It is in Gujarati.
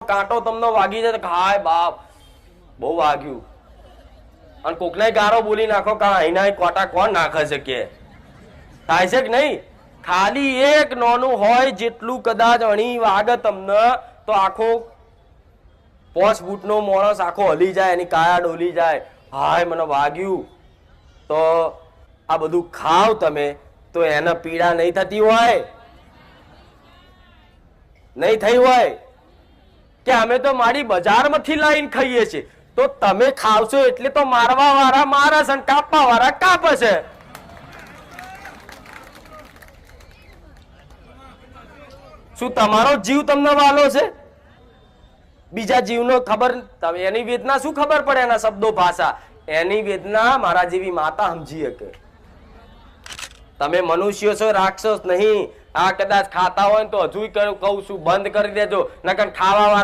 કાંટો તમને વાગી જાય તો હાય બાપ બહુ વાગ્યું અને કોકને ગારો બોલી નાખો કા અહીંના કોટા કોણ નાખે છે કે થાય છે કે નહીં? ખાલી એક નાનું હોય જેટલું કદાચ અણી વાગે તમને તો આખો 5 ફૂટનો માણસ આખો હલી જાય, એની કાયા ડોલી જાય. હાય મને વાગ્યું. તો આ બધું ખાવ તમે તો એને પીડા નહીં થતી હોય? નહીં થઈ હોય કે અમે તો મારી બજારમાંથી લાવીને ખાઈએ છીએ, તો તમે ખાવશો એટલે તો મારવા વાળા મારે છે, કાપવા વાળા કાપે છે. શું તમારો જીવ તમને વાલો છે? બીજા જીવનો ખબર, એની વેદના શું ખબર પડે? એના શબ્દો ભાષા, એની વેદના મારા જેવી માતા સમજી શકે. તમે મનુષ્યો છો, રાક્ષસ નહીં. આ કદાચ ખાતા હોય તો હજુ કહું છું બંધ કરી દેજો, નકર ખાવા વાળા